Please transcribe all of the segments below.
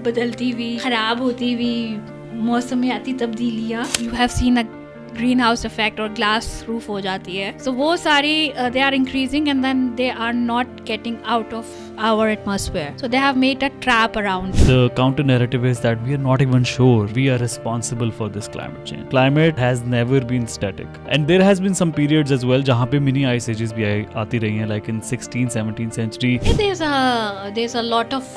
बदलती हुई, खराब होती हुई मौसम में आती तब्दीलियाँ, you have seen a green house effect और ग्लास रूफ हो जाती है. सो वो सारी they are increasing and then they are not getting out of our atmosphere. So they have made a trap around. The counter narrative is that we are not even sure we are responsible for this climate change. Climate has never been static. And there has been some periods as well जहाँ पे mini ice ages भी आती रही हैं, like in 16th, 17th century. There's a lot of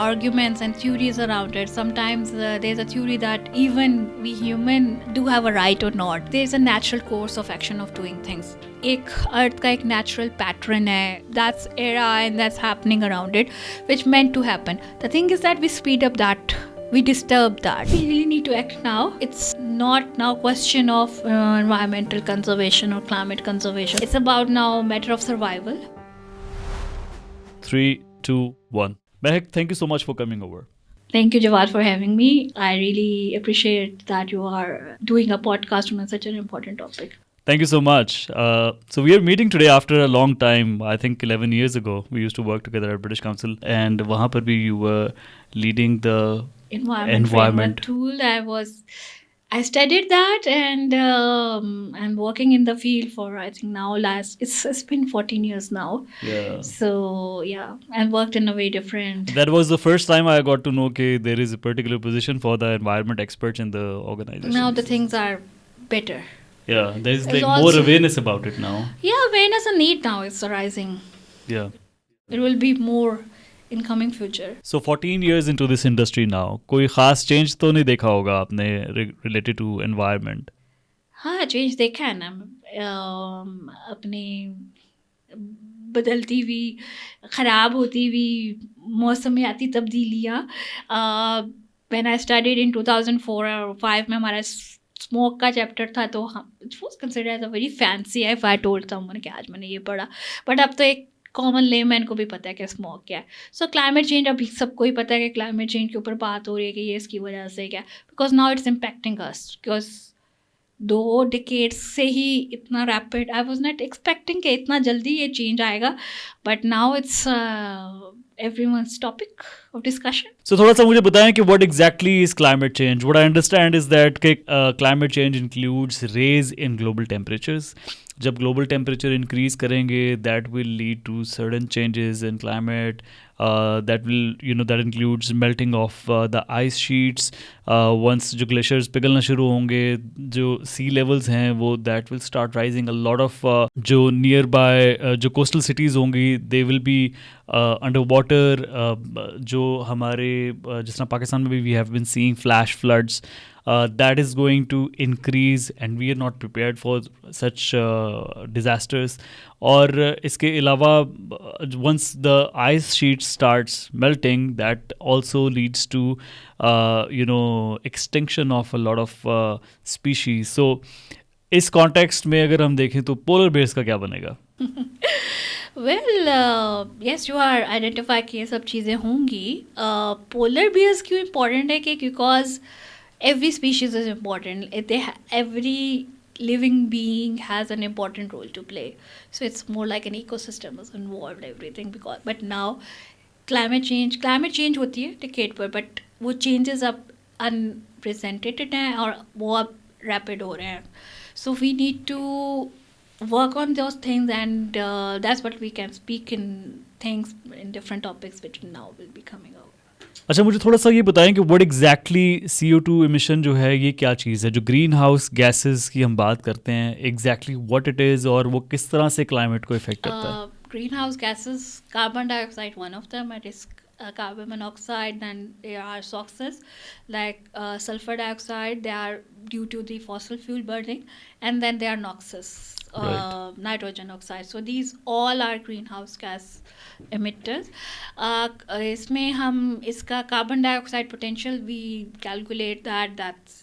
arguments and theories around it. Sometimes there's a theory that even we human do have a right or not. There's a natural course of action of doing things. एक earth का एक natural pattern है, that's era and that's happening around it which meant to happen. The thing is that we speed up that, we disturb that. We really need to act now. It's not now question of environmental conservation or climate conservation. It's about now matter of survival. 3, 2, 1. Mehak, thank you so much for coming over. Thank you, Jawad, for having me. I really appreciate that you are doing a podcast on such an important topic. Thank you so much. So we are meeting today after a long time. I think 11 years ago we used to work together at British Council, and वहाँ पर भी you were leading the environment tool. I studied that, and I'm working in the field for I think now it's been 14 years now. Yeah. So yeah, I've worked in a way different. That was the first time I got to know that there is a particular position for the environment experts in the organization. Now the things are better. Yeah, there's like more awareness about it now. Yeah, awareness and need now is arising. Yeah. It will be more in coming future. So 14 years into this industry now, कोई खास change तो नहीं देखा होगा आपने related to environment? हाँ, change देखा है ना, अपनी बदलती हुई, ख़राब होती हुई मौसम में आती तब्दीलियाँ. When I studied in 2004 or 5 में हमारा स्मोक का चैप्टर था, तो हम it was consider as a very fancy if I told someone कि आज मैंने ये पढ़ा. बट अब तो एक कॉमन लेमैन को भी पता है कि स्मोक क्या है. सो क्लाइमेट चेंज अभी सबको ही पता है कि क्लाइमेट चेंज के ऊपर बात हो रही है कि ये इसकी वजह से क्या, because now it's impacting us. Because 2 decades से ही इतना rapid, I was not expecting कि इतना जल्दी ये चेंज आएगा, but now it's everyone's topic of discussion. So थोड़ा सा मुझे बताएं कि what exactly is climate change? What I understand is that climate change includes raise in global temperatures. जब global temperature increase करेंगे, that will lead to certain changes in climate. That includes melting of the ice sheets. Once जो glaciers पिघलना शुरू होंगे, जो sea levels हैं वो that will start rising. A lot of जो nearby जो coastal cities होंगी, they will be underwater. जो हमारे जिस तरह पाकिस्तान में भी we have been seeing flash floods. That is going to increase and we are not prepared for such disasters. और इसके अलावा once the ice sheet starts melting, that also leads to extinction of a lot of species. So इस context में अगर हम देखें तो polar bears का क्या बनेगा? Well, yes, you are identify कि ये सब चीज़ें होंगी. Polar bears क्यों important है कि because every species is important. Every living being has an important role to play. So it's more like an ecosystem is involved, everything. But now climate change होती है decade पर, but वो changes अब unprecedented हैं और वो अब rapid हो रहे हैं. So we need to work on those things, and that's what we can speak in things in different topics which now will be coming out. अच्छा, मुझे थोड़ा सा ये बताएं कि व्हाट एग्जैक्टली CO2 इमिशन जो है ये क्या चीज़ है? जो ग्रीन हाउस गैसेस की हम बात करते हैं, एग्जैक्टली व्हाट इट इज़ और वो किस तरह से क्लाइमेट को इफेक्ट करता है? Green house gases, carbon dioxide one of them, it is carbon monoxide, and there are SOxes like sulfur dioxide. They are due to the fossil fuel burning, and then there are NOxes, nitrogen oxide. So these all are greenhouse gas emitters. इसमें हम इसका carbon dioxide potential we calculate that's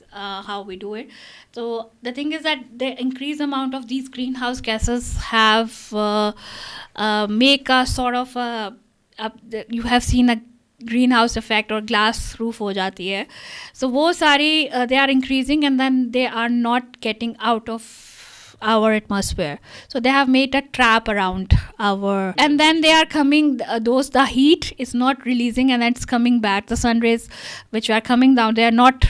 how we do it. So the thing is that the increased amount of these greenhouse gases have make a sort of you have seen a greenhouse effect or glass roof हो जाती है. So वो सारी they are increasing and then they are not getting out of our atmosphere. So they have made a trap around our, and then they are coming, the heat is not releasing and it's coming back. The sun rays which are coming down, they are not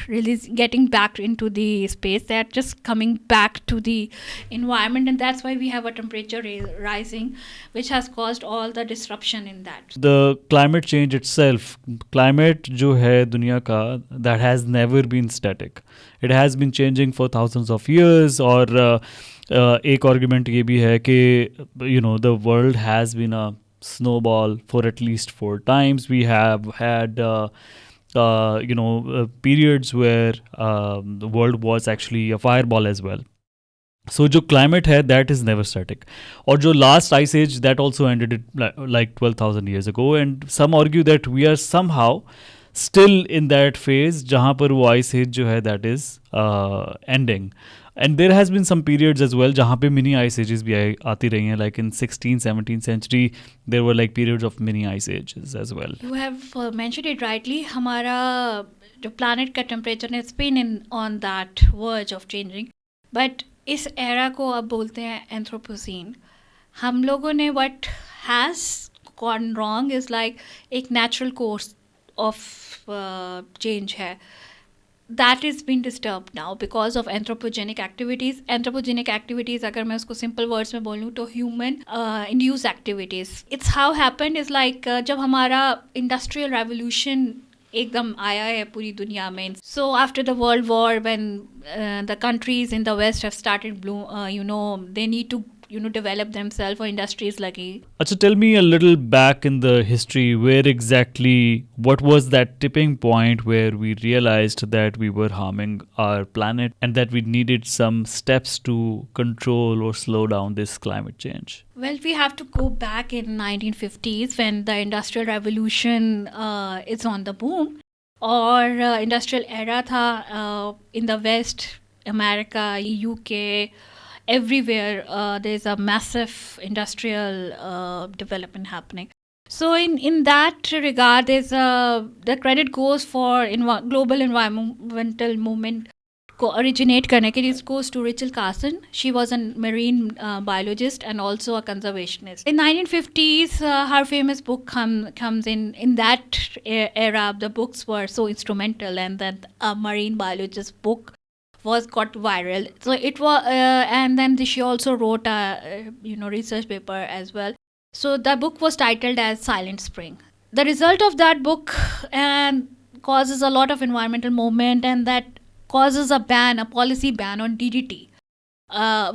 getting back into the space. They are just coming back to the environment, and that's why we have a temperature rising, which has caused all the disruption in that. The climate change itself, climate जो है दुनिया का, that has never been static. It has been changing for thousands of years. और एक argument ये भी है कि the world has been a snowball for at least 4 times. We have had periods where the world was actually a fireball as well. So जो climate है, that is never static. और जो last ice age, that also ended it like 12,000 years ago, and some argue that we are somehow still in that phase जहाँ पर वो ice age जो है that is ending. And there has been some periods as well जहाँ पे mini ice ages भी आती रही हैं, like in 16th, 17th century there were like periods of mini ice ages as well. You have mentioned it rightly. हमारा जो planet का temperature has been on that verge of changing, but इस era को अब बोलते हैं Anthropocene. हम लोगों ने what has gone wrong is like एक natural course of change है. That is being disturbed now because of anthropogenic activities. Anthropogenic activities, अगर मैं उसको simple words में बोलूँ तो human induced activities. It's how happened is like जब हमारा industrial revolution एकदम आया है पूरी दुनिया में. So after the World War, when the countries in the West have started they need to develop themselves for industries lagi. Achha, tell me a little back in the history, where exactly, what was that tipping point where we realized that we were harming our planet and that we needed some steps to control or slow down this climate change? Well, we have to go back in 1950s when the Industrial Revolution is on the boom, or industrial era tha in the West, America, UK, everywhere there's a massive industrial development happening. So in that regard, there's the credit goes for global environmental movement originate karne ke liye goes to Rachel Carson. She was a marine biologist and also a conservationist. In 1950s, her famous book comes in that era. The books were so instrumental, and that a marine biologist book got viral. So it was, and then she also wrote a research paper as well. So the book was titled as Silent Spring. The result of that book causes a lot of environmental movement, and that causes a policy ban on DDT,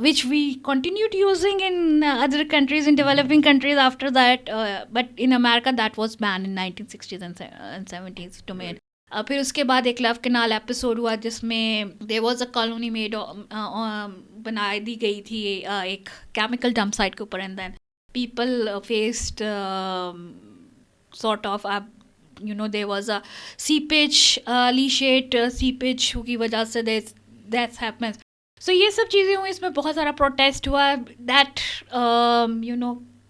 which we continued using in other countries, in developing countries after that. But in America, that was banned in 1960s and 70s domain. फिर उसके बाद एक love canal episode हुआ जिसमें there was a colony made बना दी गई थी एक केमिकल डंप साइट के ऊपर, and then people faced sort of there was a seepage leachate seepage की वजह से दैट्स हैपेंस. सो ये सब चीज़ें हुई, इसमें बहुत सारा प्रोटेस्ट हुआ दैट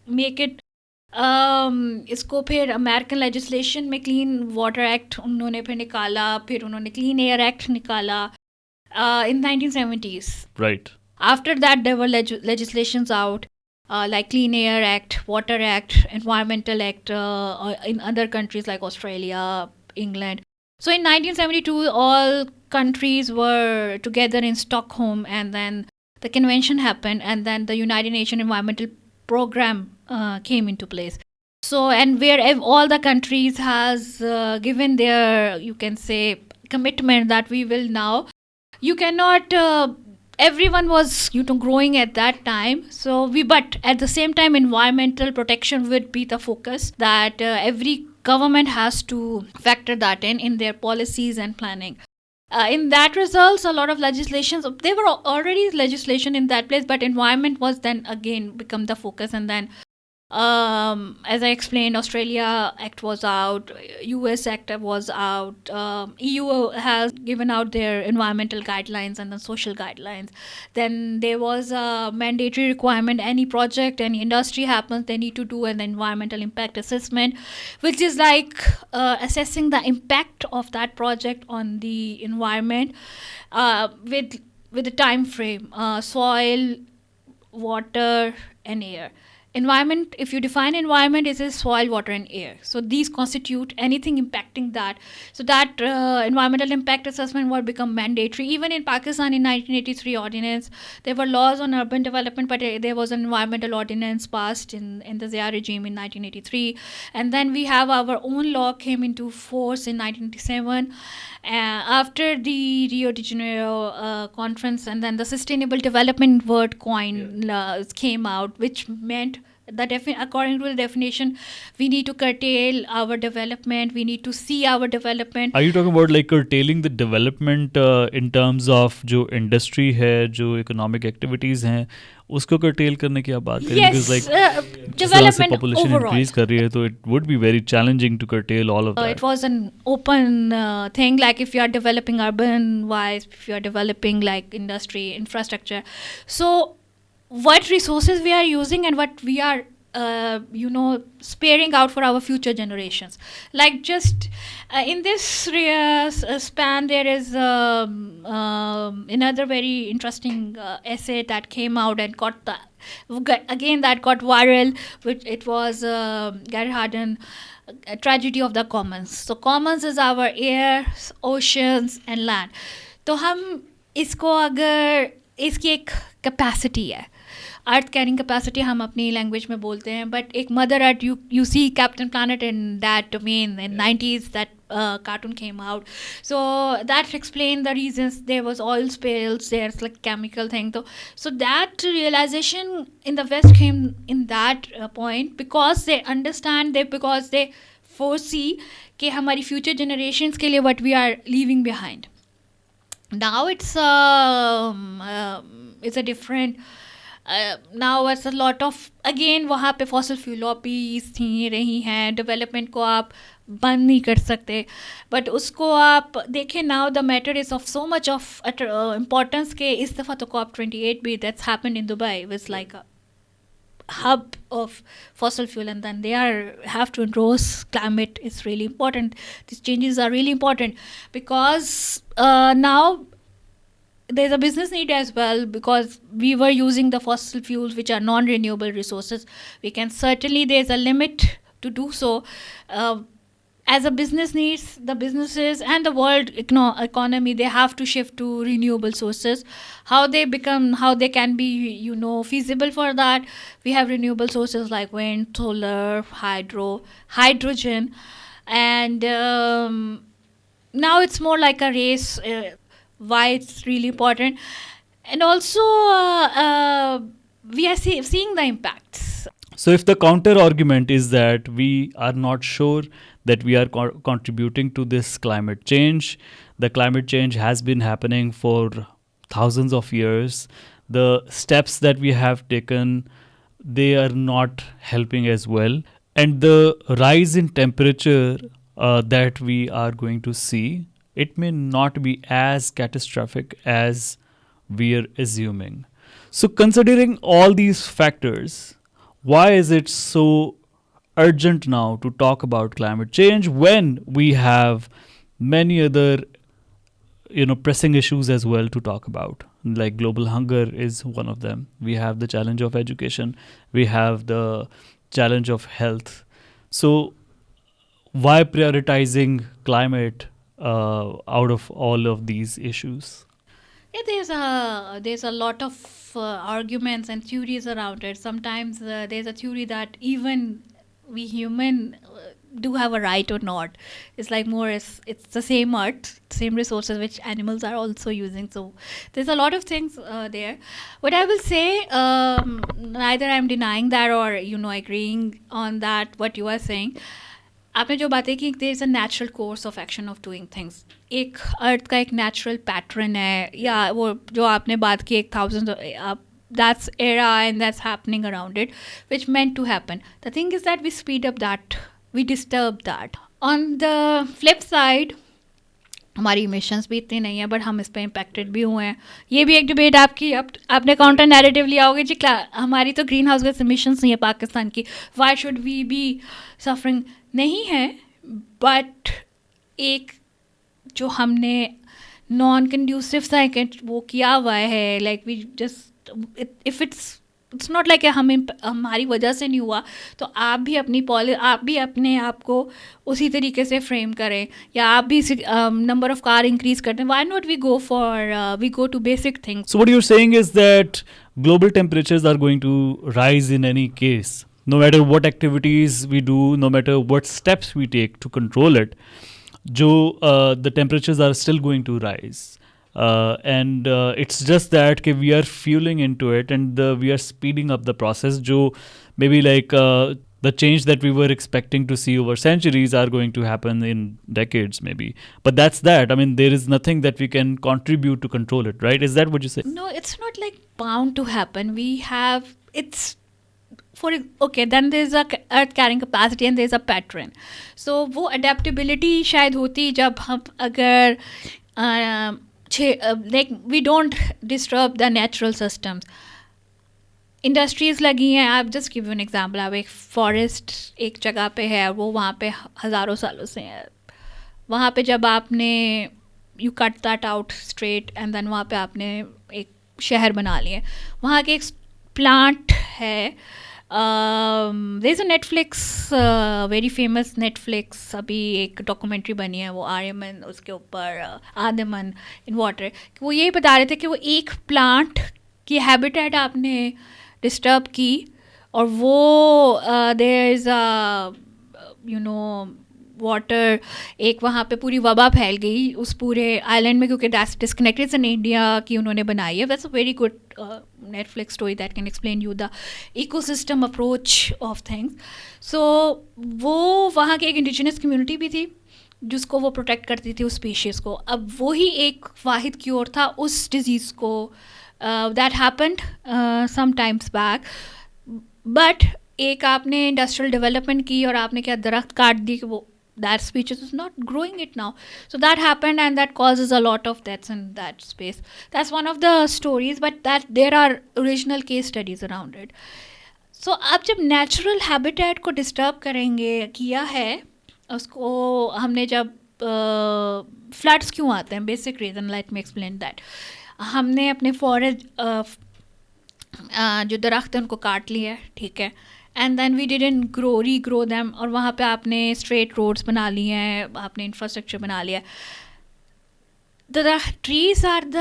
मेक इट इसको फिर अमेरिकन लेजिस्लेशन में क्लीन वाटर एक्ट उन्होंने फिर निकाला, फिर उन्होंने क्लीन एयर एक्ट निकाला in 1970s. Right. After that, there were legislations out like Clean Air Act, Water Act, Environmental Act in other countries like Australia, England. So in 1972, all countries were together in Stockholm, and then the convention happened, and then the United Nations Environmental Program came into place. So, and where all the countries has given their, you can say, commitment that we will now, you cannot, everyone was growing at that time. So but at the same time, environmental protection would be the focus, that every government has to factor that in their policies and planning. In that results, a lot of legislations, there were already legislation in that place, but environment was then again become the focus. And then as I explained, Australia Act was out, US Act was out, EU has given out their environmental guidelines and the social guidelines. Then there was a mandatory requirement, any project, any industry happens, they need to do an environmental impact assessment, which is like assessing the impact of that project on the environment with the time frame, soil, water, and air. Environment, if you define environment, it is soil, water, and air. So these constitute anything impacting that. So that environmental impact assessment will become mandatory. Even in Pakistan in 1983 ordinance, there were laws on urban development, but there was an environmental ordinance passed in the Zia regime in 1983. And then we have our own law came into force in 1987 after the Rio de Janeiro conference, and then the sustainable development word coin came out, which meant according to the definition, we need to curtail our development, we need to see our development. Are you talking about like curtailing the development in terms of जो industry है, जो economic activities हैं, उसको curtail करने की आप बात करें? Yes, Because like जिस तरह से development population overall. increase कर रही है, तो it would be very challenging to curtail all of that. It was an open thing, like if you are developing urban wise, if you are developing like industry, infrastructure. So what resources we are using and what we are sparing out for our future generations. Like just in this span, there is another very interesting essay that came out and got viral, which it was Gary Harden, Tragedy of the Commons. So commons is our air, oceans and land. तो हम इसको अगर इसकी एक capacity है, अर्थ carrying capacity हम अपनी language में बोलते हैं, बट एक mother earth, you see captain planet in that domain in 90s, that cartoon came out. So that explained the reasons there was oil spills, there's like chemical thing. So that realization in the West came in that point, because they understand, because they foresee कि हमारी future generations के लिए what we are leaving behind. Now it's a different now it's a lot of, again वहाँ पे fossil fuel lobbies थी रही हैं, development को आप बंद नहीं कर सकते, but उसको आप देखें, now the matter is of so much of importance के इस दफ़ा तो COP28 भी that's happened in Dubai was like a hub of fossil fuel, and then they have to endorse climate is really important. These changes are really important because now there's a business need as well, because we were using the fossil fuels which are non-renewable resources. We can certainly, there's a limit to do so. As a business needs, the businesses and the world economy, they have to shift to renewable sources. How they can be feasible for that, we have renewable sources like wind, solar, hydrogen, and now it's more like a race. Why it's really important, and also we are seeing the impacts. So if the counter argument is that we are not sure that we are contributing to this climate change, the climate change has been happening for thousands of years, the steps that we have taken, they are not helping as well, and the rise in temperature that we are going to see, it may not be as catastrophic as we are assuming. So considering all these factors, why is it so urgent now to talk about climate change when we have many other pressing issues as well to talk about? Like global hunger is one of them. We have the challenge of education. We have the challenge of health. So why prioritizing climate out of all of these issues? Yeah, there's a lot of arguments and theories around it. Sometimes there's a theory that even we human do have a right or not. It's like more it's the same earth, same resources which animals are also using. So there's a lot of things there. What I will say, neither I'm denying that or agreeing on that what you are saying. आपने जो बातें की, there is a natural course of action of doing things, एक earth का एक natural pattern है, या वो जो आपने बात की 1000 that's era and that's happening around it, which meant to happen. The thing is that we speed up that, we disturb that. On the flip side, हमारी इमिशंस भी इतनी नहीं है, बट हम इस पर इम्पेक्टेड भी हुए हैं. ये भी एक डिबेट आपकी, आपने काउंटर नैरेटिव लिया होगा जी, हमारी तो ग्रीन हाउस गैस इमिशंस नहीं है पाकिस्तान की, why should we be suffering? नहीं है, बट एक जो हमने नॉन कंड्यूसिव साइकिल वो किया हुआ है, like we just if it's it's not like हमारी वजह से नहीं हुआ, तो आप भी आप भी अपने आप को उसी तरीके से फ्रेम करें, या आप भी नंबर ऑफ कार इंक्रीज करते हैं. Why not we go to basic things. So what you're saying is that global temperatures are going to rise in any case, no matter what activities we do, no matter what steps we take to control it. The temperatures are still going to rise, and it's just that we are fueling into it, and we are speeding up the process. Maybe like the change that we were expecting to see over centuries are going to happen in decades, maybe. But that's that. I mean, there is nothing that we can contribute to control it, right? Is that what you say? No, it's not like bound to happen. It's okay, then there's a earth carrying capacity and there's a pattern. So वो adaptability शायद होती जब हम अगर like we don't disturb the natural systems. Industries लगी हैं. आप just give you an example. आप एक फॉरेस्ट एक जगह पे है, वो वहाँ पे हज़ारों सालों से है. वहाँ पे जब आपने you cut that out straight and then वहाँ पे आपने एक शहर बना लिए. वहाँ के एक प्लांट है. There is a Netflix, very famous Netflix, अभी एक डॉक्यूमेंट्री बनी है वो आर्यमन, उसके ऊपर आदमन इन वाटर. वो यही बता रहे थे कि वो एक प्लांट की हैबिटेट आपने डिस्टर्ब की और वो देयर इज़ वाटर, एक वहाँ पे पूरी वबा फैल गई उस पूरे आइलैंड में, क्योंकि दैट्स डिस्कनेक्टेड इन इंडिया की उन्होंने बनाई है. That's a very good Netflix story that can explain you the ecosystem approach of things. So वो वहाँ की एक इंडिजिनस कम्युनिटी भी थी जिसको वो प्रोटेक्ट करती थी उस स्पीशीज़ को. अब वही एक वाहिद क्योर था उस डिज़ीज़ को that happened some times back. But एक आपने इंडस्ट्रियल डेवलपमेंट की और आपने क्या दरख्त काट दी कि वो that species is not growing it now. So that happened and that causes a lot of deaths in that space. That's one of the stories, but that there are original case studies around it. So आप जब natural habitat को disturb करेंगे, किया है उसको, हमने जब floods क्यों आते हैं, basic reason, let me explain that. हमने अपने forest जो दरख्त हैं उनको काट लिया, ठीक है, and then we didn't regrow them, और वहाँ पे आपने स्ट्रेट रोड्स बना लिए हैं, आपने इंफ्रास्ट्रक्चर बना लिया. The trees are the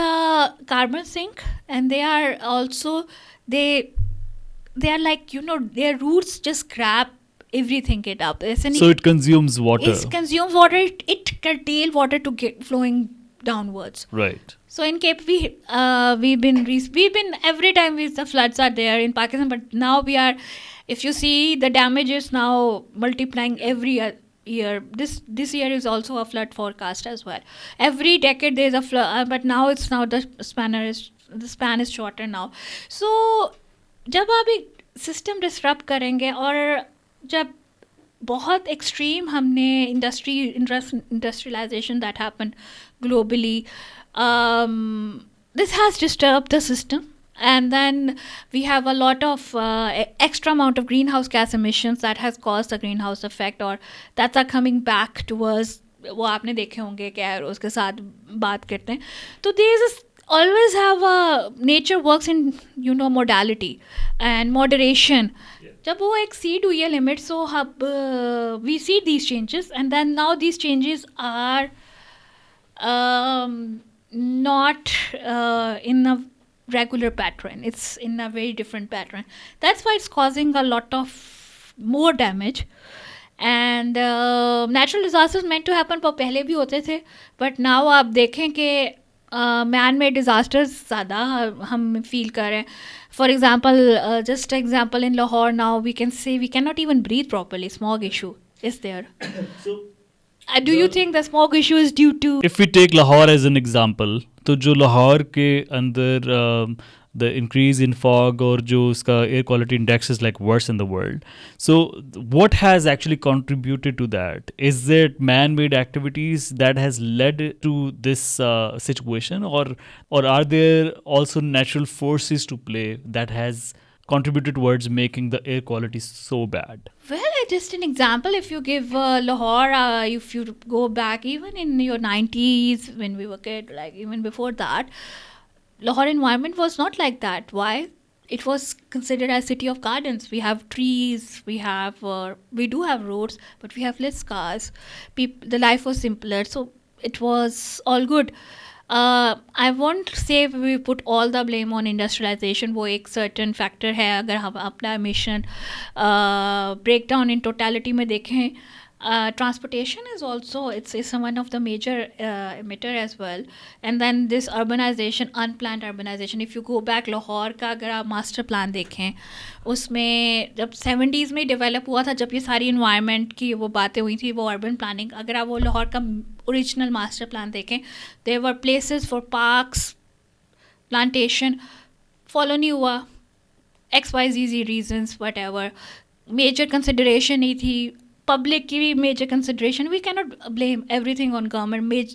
carbon sink and they are also they are like their roots just grab everything it up. So it consumes water. It consumes water. It curtail water to get flowing downwards. Right. So in Cape, we've been every time the floods are there in Pakistan, but now we are, if you see, the damage is now multiplying every year. This year is also a flood forecast as well. Every decade there is a flood, but now the span is shorter now. So जब आप एक system disrupt करेंगे और जब बहुत extreme हमने industrialization that happen globally, this has disturbed the system, and then we have a lot of extra amount of greenhouse gas emissions that has caused the greenhouse effect, or that's are coming back to us. वो आपने देखे होंगे क्या उसके साथ बात करते हैं. तो there is always have a nature works in modality and moderation. जब वो exceed हुई है limit, so we see these changes, and then now these changes are not in a regular pattern. It's in a very different pattern. That's why it's causing a lot of more damage. And natural disasters meant to happen पर पहले भी होते थे, but now आप देखें कि man made disasters ज़्यादा हम फील कर रहे हैं. For example, just example, in Lahore now we can say we can not even breathe properly. Smog issue is there. Do you think the smog issue is due to? If we take Lahore as an example, तो जो लाहौर के अंदर the increase in fog और जो उसका air quality index is like worse in the world. So what has actually contributed to that? Is it man-made activities that has led to this situation, or are there also natural forces to play that has contributed towards making the air quality so bad? Well, just an example, if you give Lahore, if you go back even in your 90s when we were kids, like even before that, Lahore environment was not like that. Why? it was considered as city of gardens. We have trees, we do have roads, but we have less cars. The life was simpler, so it was all good. I won't say we put all the blame on industrialization. वो एक certain factor है. अगर हम अपना emission breakdown in totality में देखें, transportation is also it's one of the major emitter as well. And then this urbanization, unplanned urbanization. If you go back, Lahore का अगर आप master plan देखें, उसमें जब 70s में डेवलप हुआ था, जब ये सारी environment की वो बातें हुई थी, वो urban planning, अगर आप वो लाहौर का original master plan देखें, there were places for parks, plantation, follow नहीं हुआ, XYZ reasons, whatever. Major consideration नहीं थी, पब्लिक की भी major consideration. We can not blame everything on government.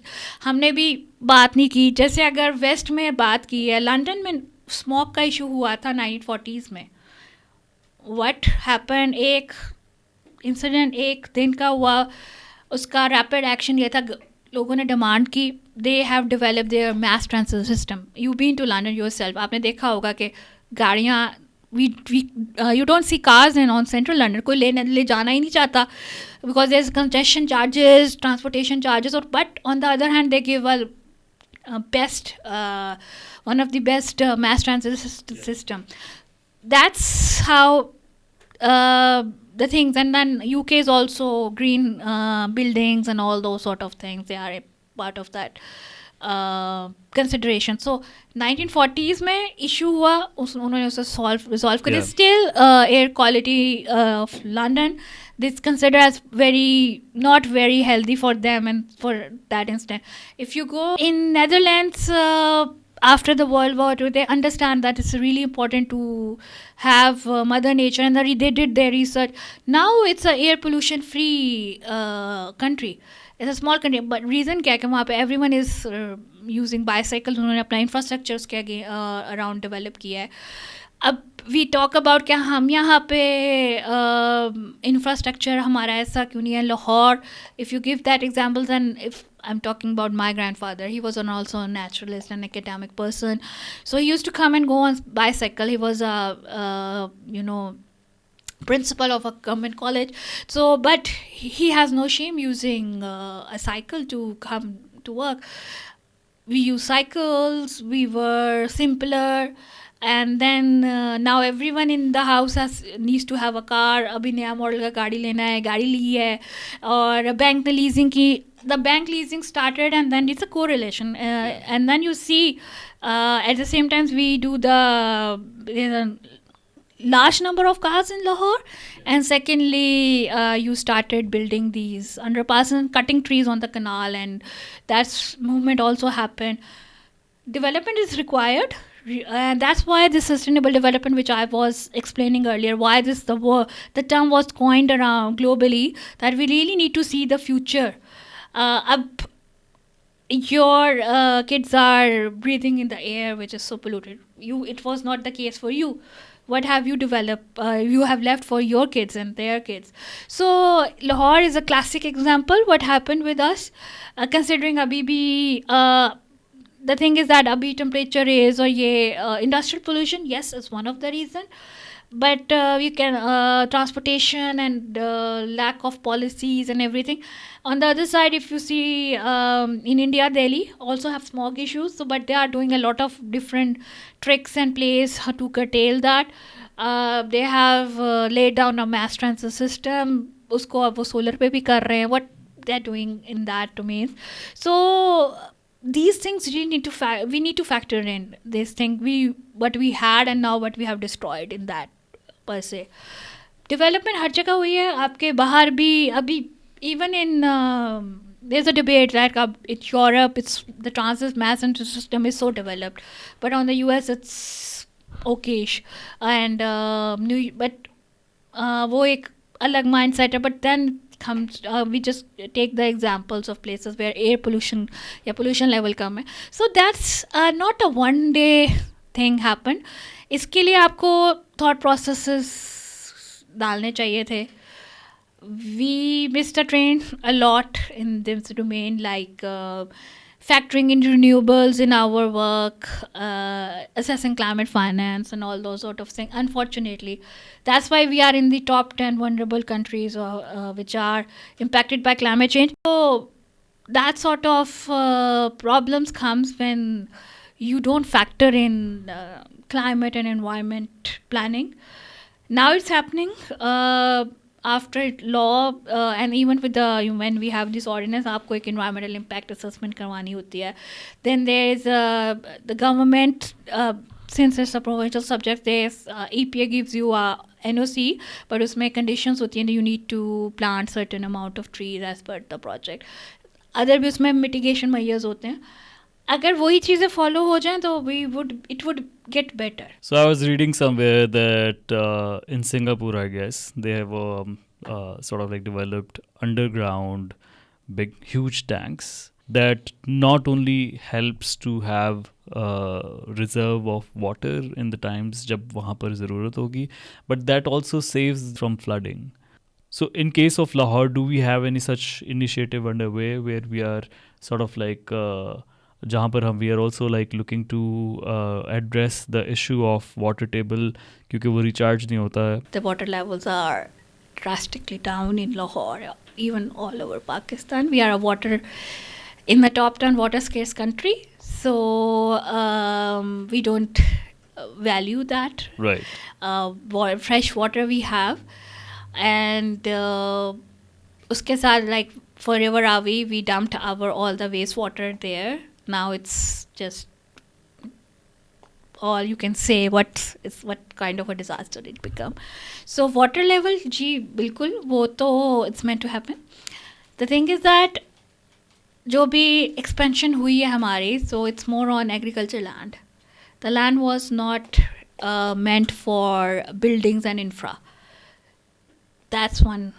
हमने भी बात नहीं की. जैसे अगर वेस्ट में बात की है, लंदन में स्मोक का इशू हुआ था 1940s में. व्हाट हैपन, एक इंसिडेंट एक दिन का हुआ, उसका रैपिड एक्शन ये था, लोगों ने डिमांड की. They have develop their mass transport system. You been to London yourself, आपने देखा होगा कि गाड़ियाँ, you don't see cars on central London. कोई ले जाना ही नहीं चाहता, because there's congestion charges, transportation charges. But on the other hand, they give a one of the best mass transit system. That's how the things. And then UK is also green buildings and all those sort of things. They are a part of that consideration. So 1940s में issue हुआ, उन्होंने उसे resolve कर दिया. Still air quality of London this considered as not very healthy for them and for that instant. If you go in Netherlands after the World War II, they understand that it's really important to have mother nature, and they did their research. Now it's a air pollution free country. It's a small country, but reason क्या है कि वहाँ पे everyone is using bicycles. उन्होंने अपना infrastructure उसके around develop किया है. अब we talk about क्या हम यहाँ पे infrastructure हमारा ऐसा क्यों नहीं है. Lahore, if you give that examples, and if I'm talking about my grandfather, he was also a naturalist and academic person, so he used to come and go on bicycle. He was a principal of a government college, so but he has no shame using a cycle to come to work. We use cycles, we were simpler, and then now everyone in the house needs to have a car. अभी नया model का गाड़ी लेना है, गाड़ी ली है, और bank ने लीजिंग की. The bank leasing started, and then it's a correlation, and then you see at the same time we do the large number of cars in Lahore, and secondly you started building these underpasses and cutting trees on the canal, and that movement also happened. Development is required, and that's why this sustainable development, which I was explaining earlier, why the term was coined around globally, that we really need to see the future. Your kids are breathing in the air which is so polluted. It was not the case for you. What have you developed? You have left for your kids and their kids. So Lahore is a classic example. What happened with us, considering abhi bhi, the thing is that abhi temperature is, or industrial pollution, yes, is one of the reason. But you can transportation and lack of policies and everything. On the other side, if you see in India, Delhi also have smog issues, so but they are doing a lot of different tricks and plays to curtail that. They have laid down a mass transit system. उसको अब वो solar पे भी कर रहे हैं. What they're doing in that domain. So these things really need to we need to factor in this thing, what we had and now what we have destroyed in that per se. Development हर जगह हुई है, आपके बाहर भी. अभी even in there's a debate that in Europe the transit mass system is so developed, but on the US it's okayish, and but वो एक अलग mindset है. But then we just take the examples of places where air pollution pollution level कम है. So that's not a one day thing happen. इसके लिए आपको thought processes डालने चाहिए थे. We missed a train a lot in this domain, like factoring in renewables in our work, assessing climate finance, and all those sort of things. Unfortunately, that's why we are in the top 10 vulnerable countries which are impacted by climate change. So that sort of problems comes when you don't factor in climate and environment planning. Now it's happening after law and even with the when we have this ordinance आपको एक environmental impact assessment करवानी होती है. Then there is the government since it's a provincial subject, there's EPA gives you a NOC, but उसमें conditions होती हैं, you need to plant certain amount of trees as per the project. Other भी उसमें mitigation measures होते हैं. अगर वही चीज़ें फॉलो हो जाएं तो it would get better. So I was reading somewhere that in Singapore, I guess, they have sort of like developed underground big huge tanks that not only helps to have reserve of water in the times जब वहाँ पर ज़रूरत होगी, but that also saves from flooding. So in case of Lahore, do we have any such initiative underway where we are sort of like जहाँ पर हम we are also like looking to address the issue of water table क्योंकि वो recharge नहीं होता है. The water levels are drastically down in Lahore, even all over Pakistan. We are a water in the top 10 water scarce country, so we don't value that. Right. Fresh water we have, and उसके साथ like forever Avi, we dumped our all the wastewater there. Now it's just all you can say what kind of a disaster it become. So water level, जी बिल्कुल वो तो it's meant to happen. The thing is that जो भी expansion हुई है हमारी, so it's more on agriculture land. The land was not meant for buildings and infra. That's one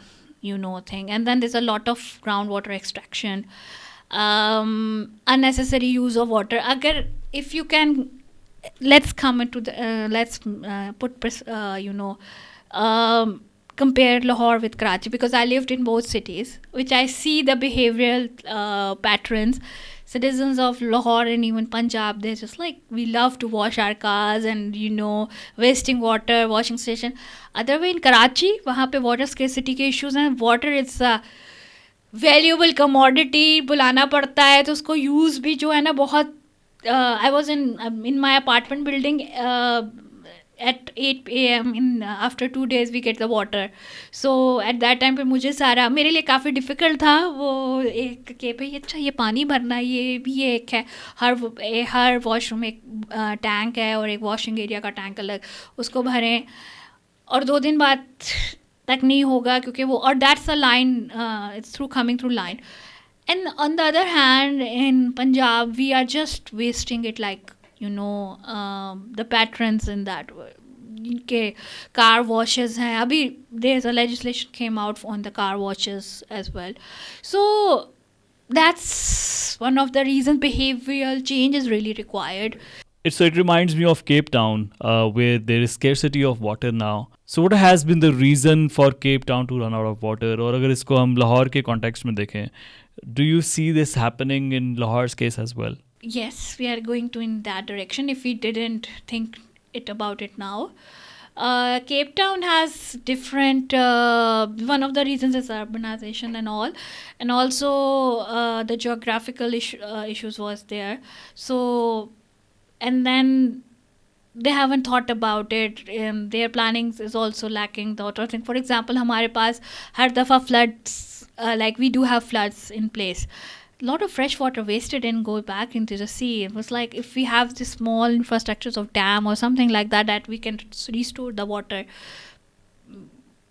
thing. And then there's a lot of groundwater extraction, unnecessary use of water. If you can, let's come into the let's compare Lahore with Karachi, because I lived in both cities, which I see the behavioral patterns. Citizens of Lahore and even Punjab, they're just like, we love to wash our cars and wasting water, washing station. Other way in Karachi, वहाँ पे water scarcity के issues हैं. Water is a valuable commodity, बुलाना पड़ता है तो उसको use भी जो है ना बहुत. I was in my apartment building at 8 a.m. After 2 days we get the water. So at that time पे मुझे सारा मेरे लिए काफ़ी डिफ़िकल्ट था वो एक कि भाई अच्छा ये पानी भरना ये भी एक है. हर वॉशरूम एक टैंक है और एक वॉशिंग एरिया का टैंक अलग, उसको भरें और 2 दिन बाद तक नहीं होगा क्योंकि वो और that's a line, it's through coming through line. And on the other hand, in Punjab, we are just wasting it like, the patrons in that. के car washes हैं अभी, there's a legislation came out on the car washes as well. So that's one of the reasons behavioral change is really required. So it reminds me of Cape Town, where there is scarcity of water now. So what has been the reason for Cape Town to run out of water? और अगर इसको हम लाहौर के context में देखें, do you see this happening in Lahore's case as well? Yes, we are going to in that direction if we didn't think about it now. Cape Town has different, one of the reasons is urbanization and all, and also the geographical issues was there. So, and then they haven't thought about it. Their planning is also lacking. The other thing, for example, हमारे पास हर दफ़ा floods, like we do have floods in place. A lot of fresh water wasted and go back into the sea. It was like if we have this small infrastructures of dam or something like that, that we can restore the water.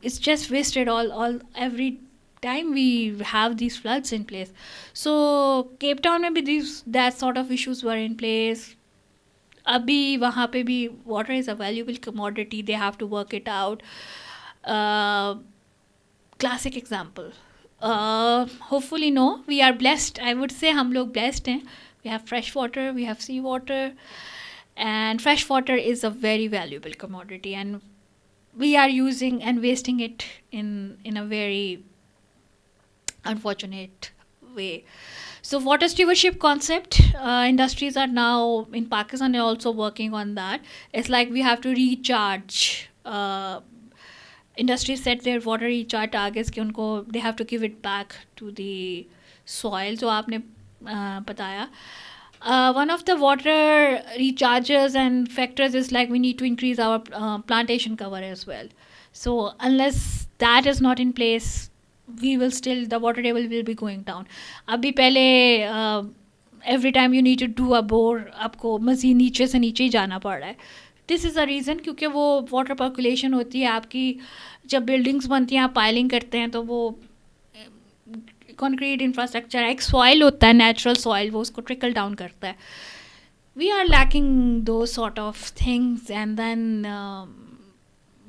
It's just wasted all every time we have these floods in place. So Cape Town में भी that sort of issues were in place. अभी वहाँ पे भी water is a valuable commodity. They have to work it out. Classic example. Hopefully no, we are blessed. I would say हम लोग blessed हैं. We have fresh water, we have sea water, and fresh water is a very valuable commodity, and we are using and wasting it in a very unfortunate way. So water stewardship concept, industries are now in Pakistan are also working on that. It's like we have to recharge. Industries set their water recharge targets कि उनको they have to give it back to the soil. जो आपने बताया. One of the water recharges and factors is like we need to increase our plantation cover as well. So unless that is not in place, we will still the water table will be going down. अभी पहले every time you need to do a bore आपको मज़ीद नीचे से नीचे ही जाना पड़ रहा है. दिस इज़ अ रीज़न क्योंकि वो वाटर पर्कुलेशन होती है आपकी. जब बिल्डिंग्स बनती हैं आप पाइलिंग करते हैं तो वो कंक्रीट इंफ्रास्ट्रक्चर एक सॉइल होता है नेचुरल सॉइल वो उसको ट्रिकल डाउन करता है. We are lacking two sort of things and then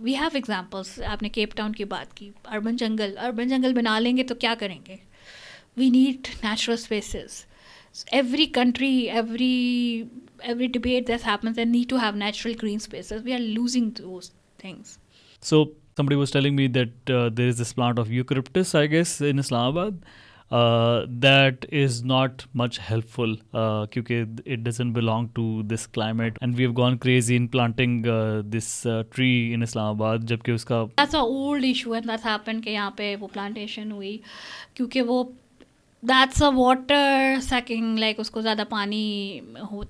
we have examples. आपने केप टाउन की बात की. अर्बन जंगल बना लेंगे तो क्या करेंगे. We need natural spaces. Every country, every debate that happens, they need to have natural green spaces. We are losing those things. So somebody was telling me that there is this plant of eucalyptus, I guess, in Islamabad. That is not much helpful because it doesn't belong to this climate, and we have gone crazy in planting this tree in Islamabad. जबकि उसका That's an old issue and that's happened कि यहाँ पे वो plantation हुई क्योंकि वो that's a water sucking like उसको ज़्यादा पानी हो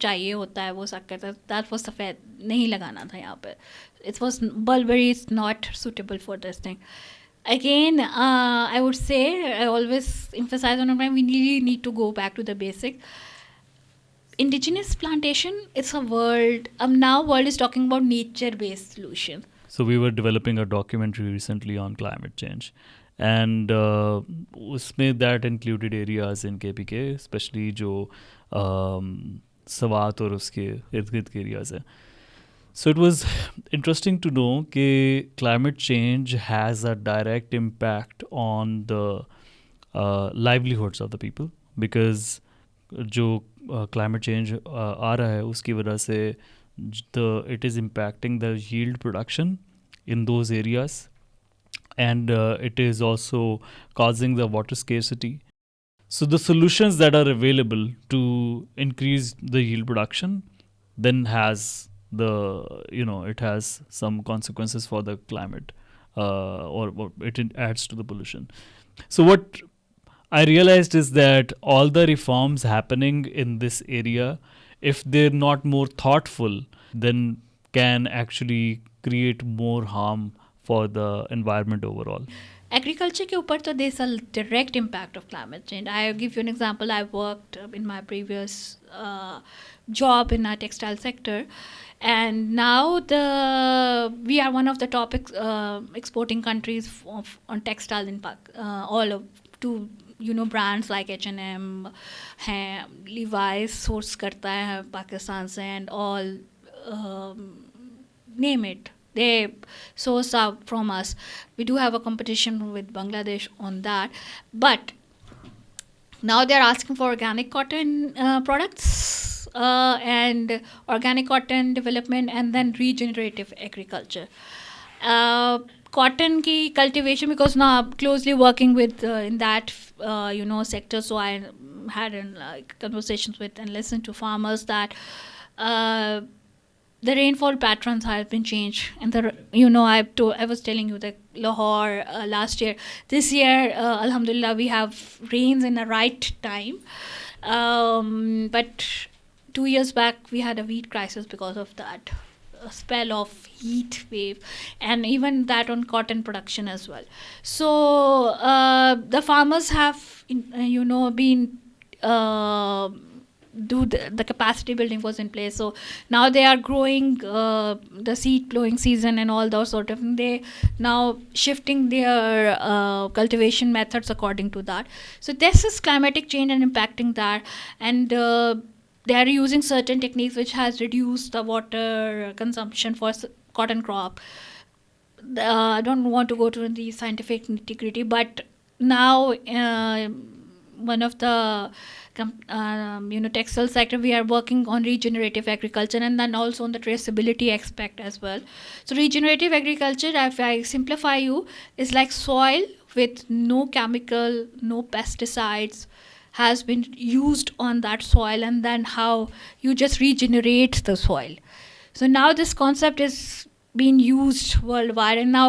चाहिए होता है वो सक करता है. दैट वॉज सफ़ेद नहीं लगाना था यहाँ पे. It was blueberry is not suitable for this thing. Again, I would say I always emphasize on it. We really need to go back to the basic. Indigenous plantation. It's a world. Now world is talking about nature-based solutions. So we were developing a documentary recently on climate change, and उसमें that included areas in KPK, especially जो सवात और उसके इर्द गिर्द के areas हैं. So it was interesting to know कि climate change has a direct impact on the livelihoods of the people, because जो climate change आ रहा है उसकी वजह से it is impacting the yield production in those areas, and it is also causing the water scarcity. So the solutions that are available to increase the yield production then has it has some consequences for the climate, or it adds to the pollution. So what I realized is that all the reforms happening in this area, if they're not more thoughtful, then can actually create more harm for the environment overall. Agriculture के ऊपर तो there's a direct impact of climate change. I give you an example. I worked in my previous job in our textile sector, and now we are one of the top exporting countries on textile in all of to brands like H&M हैं, Levi's source करता है पाकिस्तान से, and all name it. They source out from us. We do have a competition with Bangladesh on that, but now they're asking for organic cotton products and organic cotton development, and then regenerative agriculture. Cotton ki cultivation, because now I'm closely working with in that sector, so I had conversations with and listened to farmers that the rainfall patterns have been changed, and I was telling you that Lahore last year, this year alhamdulillah we have rains in the right time, but 2 years back we had a wheat crisis because of that spell of heat wave, and even that on cotton production as well. So the farmers have been the capacity building was in place, so now they are growing the seed blowing season and all those sort of things. They now shifting their cultivation methods according to that. So this is climatic change and impacting that, and they are using certain techniques which has reduced the water consumption for cotton crop. I don't want to go to the scientific nitty-gritty, but now one of the textile sector, we are working on regenerative agriculture, and then also on the traceability aspect as well. So regenerative agriculture, if I simplify you, is like soil with no chemical, no pesticides, has been used on that soil, and then how you just regenerate the soil. So now this concept is being used worldwide, and now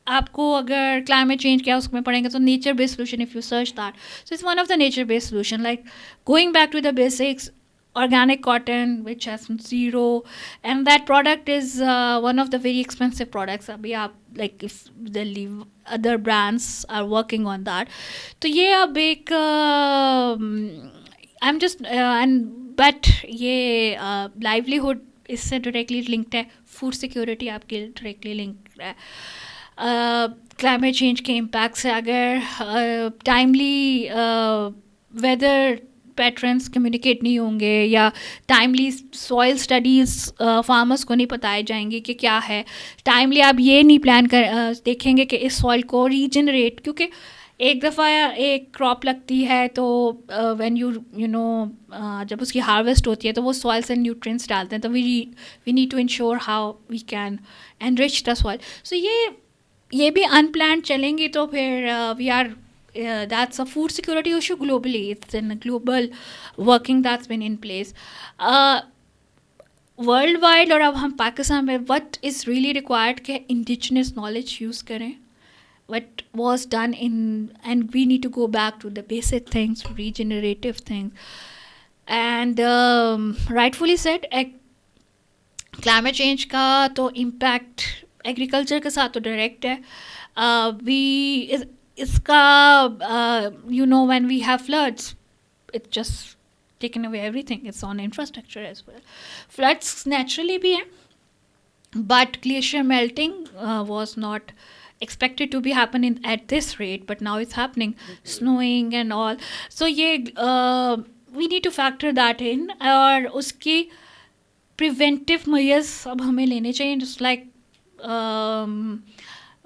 आपको अगर climate change क्या उसमें पढ़ेंगे तो nature based solution, if you search that, so it's one of the nature based solution, like going back to the basics, organic cotton which has zero, and that product is one of the very expensive products. अभी आप like if the other brands are working on that, तो ये अब एक I'm just and but ये livelihood इससे directly linked है, food security आपकी directly linked है, क्लाइमेट चेंज के इम्पैक्ट से अगर टाइमली वेदर पैटर्न्स कम्युनिकेट नहीं होंगे या टाइमली सॉइल स्टडीज़ फार्मर्स को नहीं बताए जाएंगे कि क्या है, टाइमली आप ये नहीं प्लान कर देखेंगे कि इस सॉइल को रीजनरेट, क्योंकि एक दफ़ा एक क्रॉप लगती है तो व्हेन यू नो जब उसकी हार्वेस्ट होती है तो वो सॉइल से न्यूट्रिएंट्स डालते हैं, तो we need to ensure how we can enrich the soil. So ये भी अनप्लान चलेंगी तो फिर we are that's a food security issue globally. It's in a global working that's been in place worldwide. और अब हम पाकिस्तान में what is really required कि indigenous knowledge use करें, what was done in, and we need to go back to the basic things, regenerative things, and rightfully said climate change का तो impact agriculture के साथ तो डायरेक्ट है. इसका you know when we have floods it just taken away everything, it's on infrastructure as well. Floods naturally भी हैं, but glacier melting was not expected to be happening at this rate, but now it's happening, snowing and all. So we need to factor that in, और उसकी preventive measures अब हमें लेने चाहिए, just like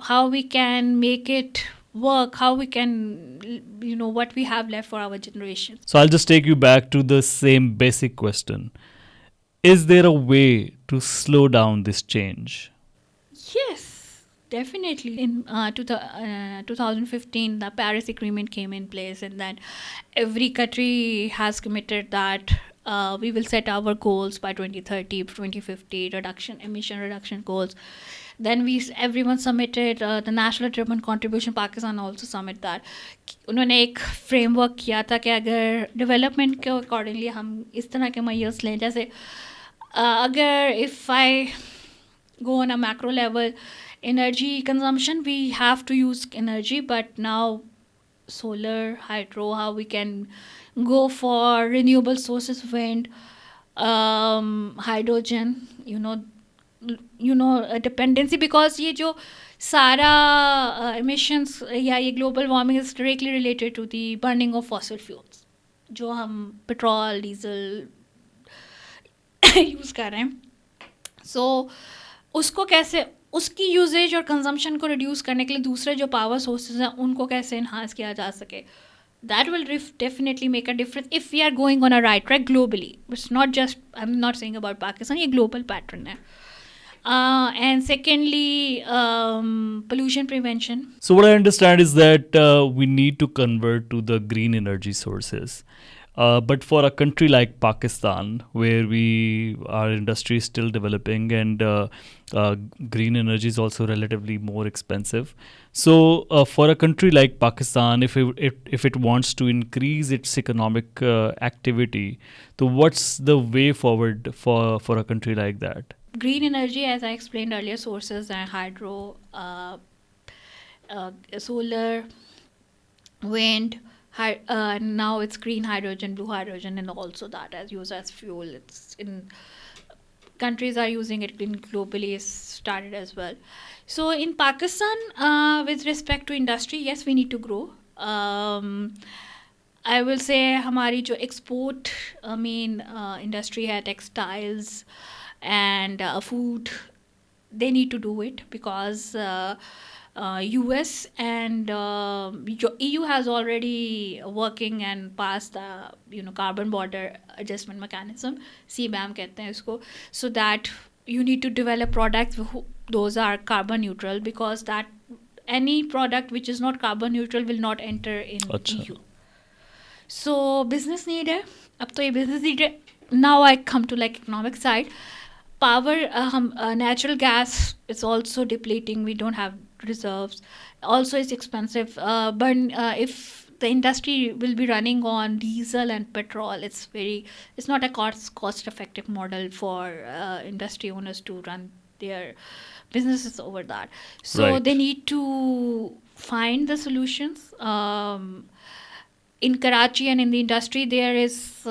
how we can make it work, how we can, you know, what we have left for our generations. So I'll just take you back to the same basic question. Is there a way to slow down this change? Yes, definitely. In 2015, the Paris Agreement came in place, and then every country has committed that we will set our goals by 2030, 2050, emission reduction goals. Then everyone submitted the National Development Contribution. Pakistan also submit that. उन्होंने एक framework किया था कि अगर development के accordingly हम इस तरह के measures लें, जैसे अगर if I go on a macro level, energy consumption, we have to use energy, but now solar, hydro, how we can go for renewable sources, wind, hydrogen, you know dependency, because ये जो सारा emissions या ये global warming is directly related to the burning of fossil fuels, जो हम petrol diesel use कर रहे हैं. सो उसको कैसे, उसकी यूजेज और कंजम्पशन को रिड्यूस करने के लिए दूसरे जो पावर सोर्सेज हैं उनको कैसे इन्हांस किया जा सके, that will definitely make a difference if we are going on a right track globally. It's not just, I'm not saying about Pakistan, ये global pattern है. And secondly, pollution prevention. So what I understand is that we need to convert to the green energy sources. But for a country like Pakistan, where our industry is still developing and green energy is also relatively more expensive. So for a country like Pakistan, if it wants to increase its economic activity, so what's the way forward for a country like that? Green energy, as I explained earlier, sources are hydro, solar, wind, now it's green hydrogen, blue hydrogen, and also that as used as fuel. It's in countries are using it globally, is started as well. So in Pakistan, with respect to industry, yes, we need to grow. I will say हमारी जो export main industry है, textiles and food, they need to do it, because US and EU has already working and passed the carbon border adjustment mechanism, CBAM कहते हैं इसको, so that you need to develop products those are carbon neutral, because that any product which is not carbon neutral will not enter in EU. So business need है, अब तो ये business need है. Now I come to like economic side. Power, natural gas is also depleting. We don't have reserves. Also, it's expensive. If the industry will be running on diesel and petrol, it's not a cost effective model for industry owners to run their businesses over that. So they Right. need to find the solutions. In Karachi and in the industry, there is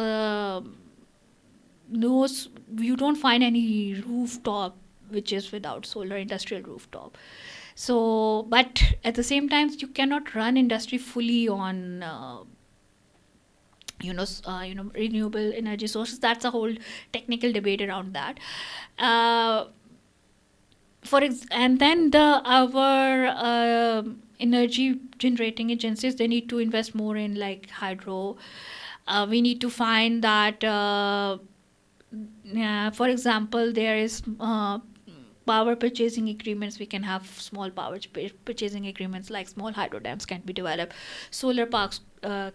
you don't find any rooftop which is without solar industrial rooftop. So, but at the same time, you cannot run industry fully on renewable energy sources. That's a whole technical debate around that. Uh, and then our energy generating agencies, they need to invest more in like hydro. We need to find that for example, there is power purchasing agreements. We can have small power purchasing agreements, like small hydro dams can be developed, solar parks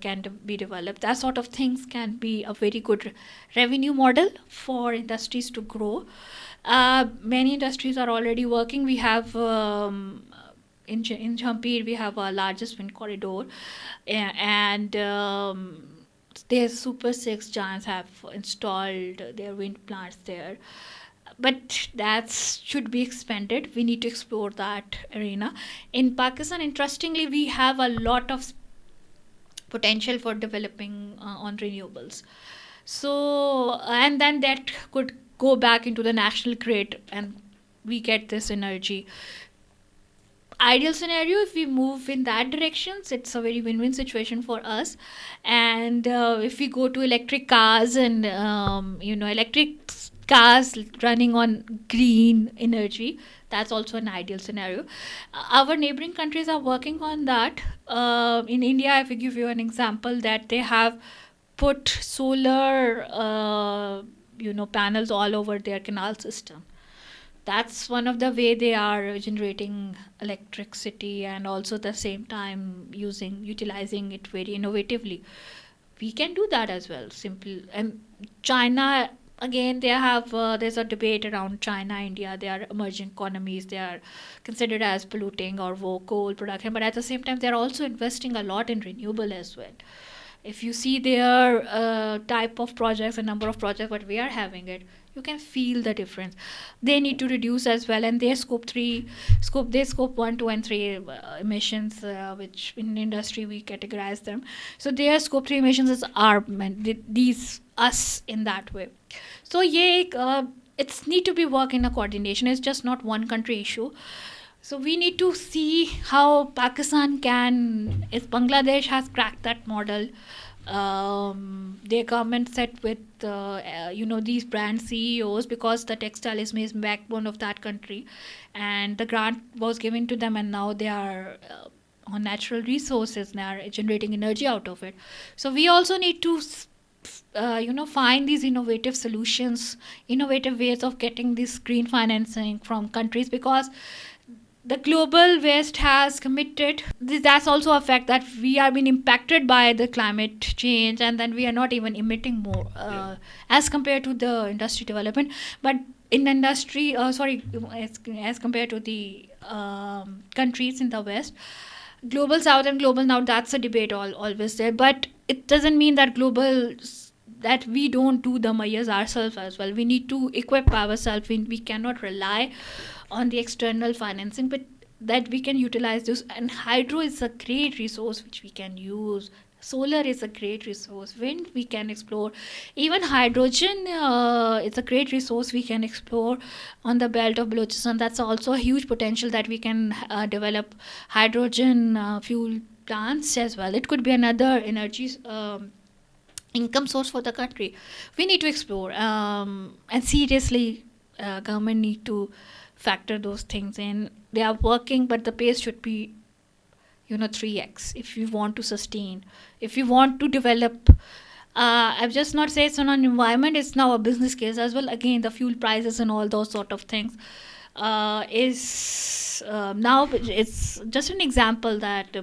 can be developed. That sort of things can be a very good revenue model for industries to grow. Many industries are already working. We have in Jhampir, we have our largest wind corridor, and there's Super 6 giants have installed their wind plants there. But that should be expanded. We need to explore that arena. In Pakistan, interestingly, we have a lot of potential for developing on renewables. So, and then that could go back into the national grid and we get this energy. Ideal scenario, if we move in that directions, it's a very win-win situation for us. And if we go to electric cars and electric cars running on green energy, that's also an ideal scenario. Our neighboring countries are working on that. In India, if I give you an example, that they have put solar panels all over their canal system. That's one of the way they are generating electricity, and also at the same time utilizing it very innovatively. We can do that as well. Simple. And China, again, they have there's a debate around China, India. They are emerging economies. They are considered as polluting or coal production, but at the same time, they are also investing a lot in renewable as well. If you see their type of projects and number of projects what we are having it, you can feel the difference. They need to reduce as well, and their scope 1, 2 and 3 emissions, which in industry we categorize them. So their scope 3 emissions are these us in that way. So yeah, it's need to be work in a coordination. It's just not one country issue. So we need to see how Pakistan can, if Bangladesh has cracked that model. Their government set with these brand CEOs, because the textile is backbone of that country, and the grant was given to them, and now they are on natural resources, they are generating energy out of it. So we also need to find these innovative solutions, innovative ways of getting this green financing from countries, because the global west has committed that's also a fact that we are being impacted by the climate change, and then we are not even emitting more as compared to the industry development. But in industry as compared to the countries in the west, global south and global now, that's a debate always there. But it doesn't mean that global that we don't do the measures ourselves as well. We need to equip ourselves. We cannot rely on the external financing, but that we can utilize this. And hydro is a great resource which we can use. Solar is a great resource. Wind we can explore. Even hydrogen is a great resource we can explore on the belt of Balochistan. That's also a huge potential that we can develop hydrogen fuel plants as well. It could be another energy income source for the country. We need to explore, and seriously, government need to factor those things in. They are working, but the pace should be 3x if you want to sustain, if you want to develop. I've just not say it's on an environment, it's now a business case as well. Again, the fuel prices and all those sort of things is now it's just an example that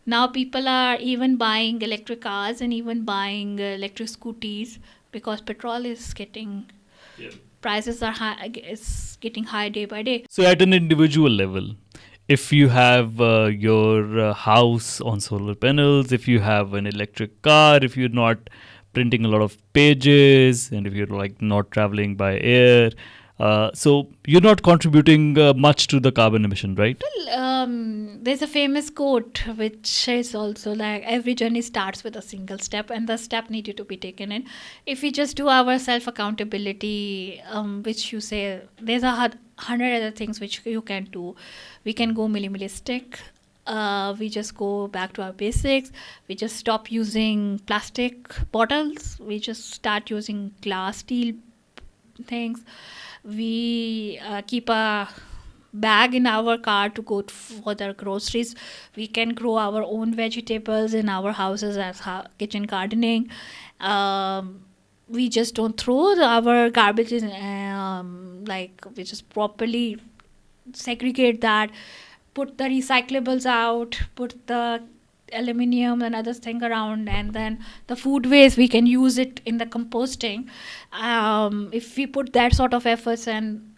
Now people are even buying electric cars and even buying electric scooties because petrol is getting, prices are high, it's getting high day by day. So, at an individual level, if you have your house on solar panels, if you have an electric car, if you're not printing a lot of pages, and if you're like not traveling by air, so you're not contributing much to the carbon emission, right? There's a famous quote which is also like every journey starts with a single step, and the step needed to be taken in. If we just do our self accountability, which you say, there's a hundred other things which you can do. We can go minimalistic. We just go back to our basics. We just stop using plastic bottles. We just start using glass, steel things. We keep a bag in our car to go for the groceries. We can grow our own vegetables in our houses as kitchen gardening. We just don't throw our garbage in, like we just properly segregate that, put the recyclables out, put the aluminium and other thing around, and then the food waste we can use it in the composting. If we put that sort of efforts, and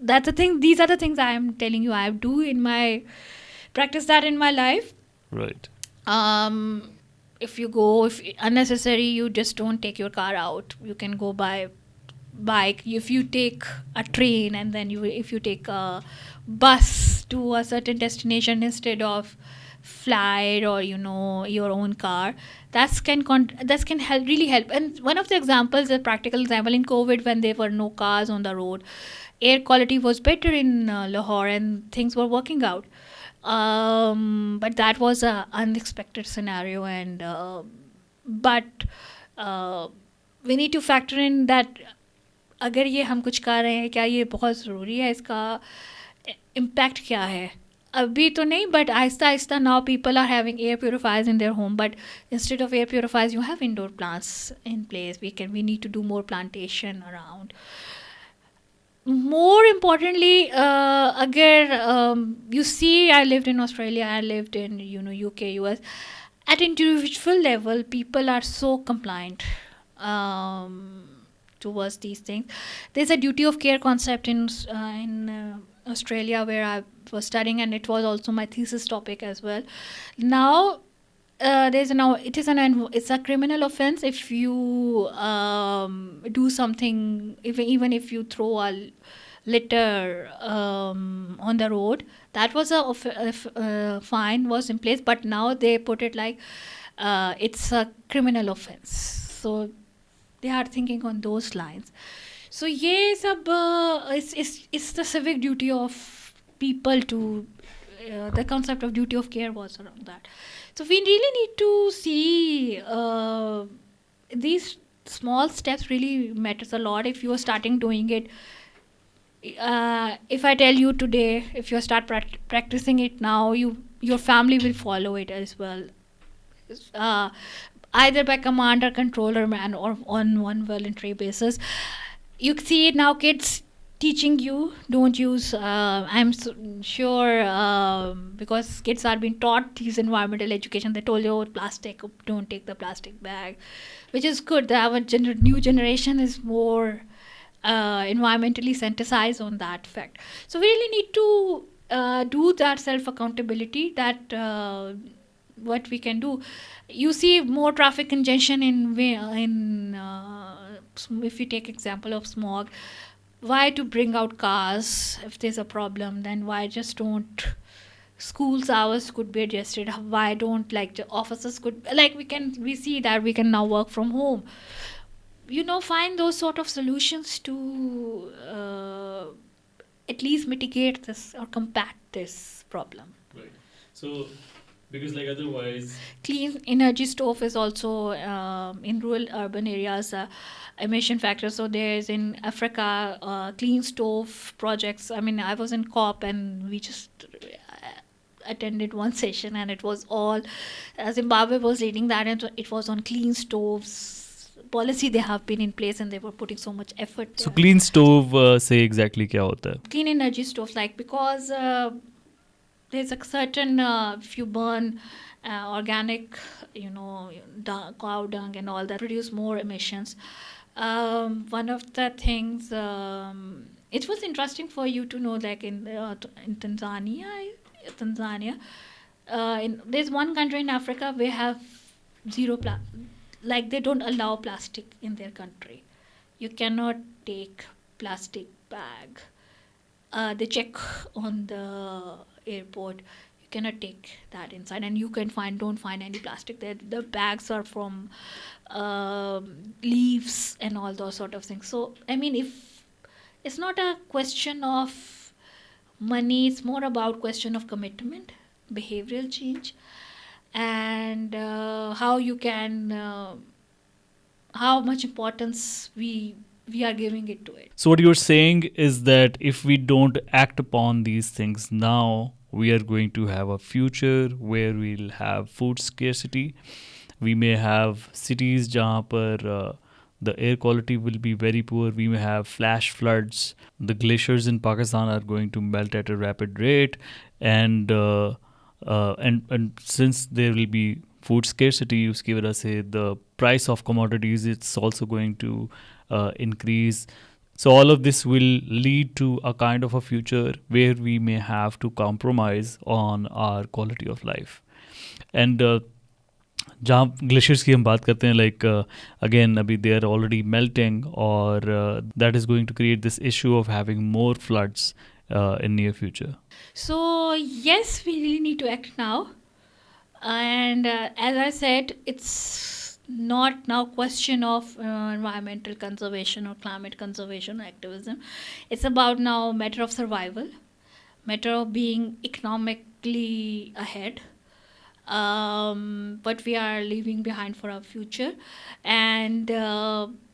that's the thing, these are the things I am telling you I do in my practice that in my life. Right. If you go, if unnecessary, you just don't take your car out. You can go by bike. If you take a train, and then if you take a bus to a certain destination instead of flight or your own car, that can help, really help. And one of the examples, a practical example, in COVID, when there were no cars on the road, air quality was better in Lahore and things were working out. But that was a unexpected scenario, and but we need to factor in that अगर ये हम कुछ कर रहे हैं, क्या ये बहुत ज़रूरी है, इसका इम्पैक्ट क्या है. अभी तो नहीं, बट आहिस्ता आहिस्ता now people are having air purifiers in their home, but instead of air purifiers you have indoor plants in place. We need to do more plantation around. More importantly, you see, I lived in Australia, I lived in UK, US. At individual level, people are so compliant towards these things. There's a duty of care concept in Australia where I was studying, and it was also my thesis topic as well. Now, it's a criminal offense if you do something, even if you throw a litter on the road. That was a fine was in place, but now they put it like it's a criminal offense. So they are thinking on those lines. So ये सब it's the civic duty of people to the concept of duty of care was around that. So we really need to see these small steps really matters a lot. If you are starting doing it, if I tell you today, if you start practicing it now, your family will follow it as well. Either by command or controller man or on one voluntary basis. You see it now, kids teaching you don't use I'm sure because kids are being taught these environmental education, they told you plastic, don't take the plastic bag, which is good. Our new generation is more environmentally sensitized on that fact. So we really need to do that self accountability, that what we can do. You see more traffic congestion in if you take example of smog. Why to bring out cars if there's a problem? Then why just don't schools hours could be adjusted? Why don't like the offices could, like we see that we can now work from home. Find those sort of solutions to at least mitigate this or combat this problem. Right. So, because like otherwise, clean energy stove is also in rural urban areas emission factor. So there's in Africa clean stove projects. I mean, I was in COP and we just attended one session, and it was all Zimbabwe was leading that, and it was on clean stoves policy they have been in place, and they were putting so much effort there. So clean stove say exactly क्या होता है? Clean energy stoves, like because there's a certain if you burn organic, cow dung and all that, produce more emissions. One of the things, it was interesting for you to know, like in Tanzania, there's one country in Africa where have zero like they don't allow plastic in their country. You cannot take plastic bag. They check on the airport. You cannot take that inside, and you don't find any plastic there. The bags are from leaves and all those sort of things. So I mean, if it's not a question of money, it's more about question of commitment, behavioral change, and how you can how much importance we are giving it to it. So what you're saying is that if we don't act upon these things now, we are going to have a future where we'll have food scarcity. We may have cities जहाँ पर the air quality will be very poor. We may have flash floods. The glaciers in Pakistan are going to melt at a rapid rate, and since there will be food scarcity, उसकी वजह से the price of commodities it's also going to increase. So all of this will lead to a kind of a future where we may have to compromise on our quality of life. And जहाँ glaciers की हम बात करते हैं, like again अभी they are already melting, और that is going to create this issue of having more floods in near future. So yes, we really need to act now, and as I said, it's not now question of environmental conservation or climate conservation activism. It's about now matter of survival, matter of being economically ahead, what we are leaving behind for our future, and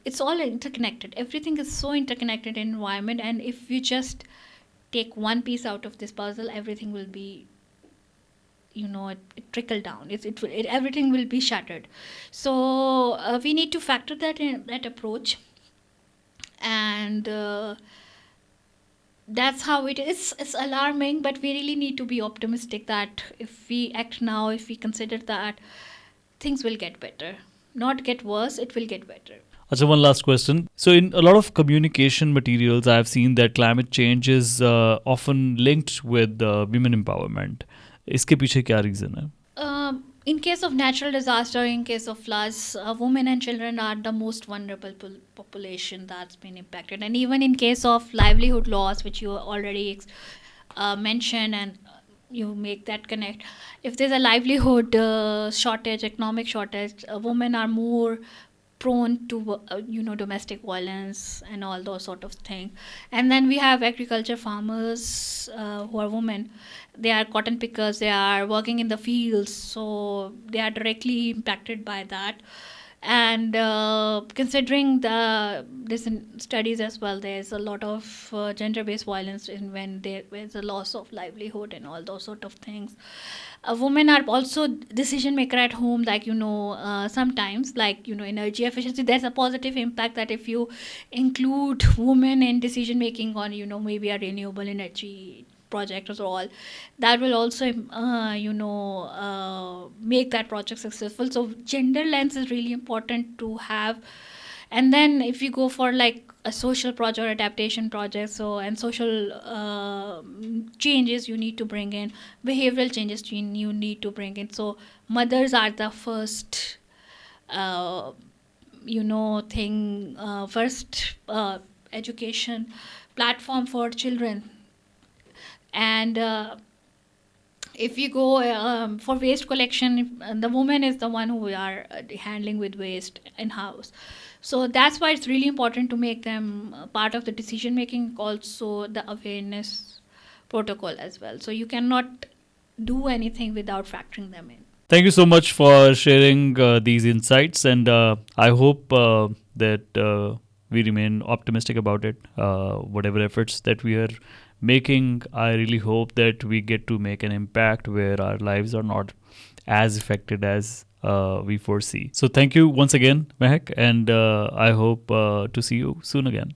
it's all interconnected. Everything is so interconnected in environment, and if you just take one piece out of this puzzle, everything will be, it trickle down. Everything will be shattered. So we need to factor that in, that approach, and that's how it is. It's alarming, but we really need to be optimistic that if we act now, if we consider that, things will get better, not get worse. It will get better. Achha, one last question. So in a lot of communication materials, I've seen that climate change is often linked with women empowerment. इसके पीछे क्या reason है? In case of natural disaster, in case of floods, women and children are the most vulnerable population that's been impacted. And even in case of livelihood loss, which you already mentioned, and you make that connect. If there's a livelihood shortage, economic shortage, women are more prone to domestic violence and all those sort of things. And then we have agriculture farmers who are women. They are cotton pickers, they are working in the fields, so they are directly impacted by that. And considering this in studies as well, there's a lot of gender-based violence when there's a loss of livelihood and all those sort of things. Women are also decision maker at home, like sometimes, like energy efficiency. There's a positive impact that if you include women in decision making on maybe a renewable energy project or all, that will also make that project successful. So gender lens is really important to have. And then if you go for like a social project or adaptation project, so and social changes you need to bring in, behavioral changes you need to bring in. So mothers are the first education platform for children. And if you go for waste collection, the woman is the one who are handling with waste in house. So that's why it's really important to make them part of the decision making, also the awareness protocol as well. So you cannot do anything without factoring them in. Thank you so much for sharing these insights, and I hope that we remain optimistic about it. Whatever efforts that we are making, I really hope that we get to make an impact where our lives are not as affected as we foresee. So thank you once again, Mehak, and I hope to see you soon again.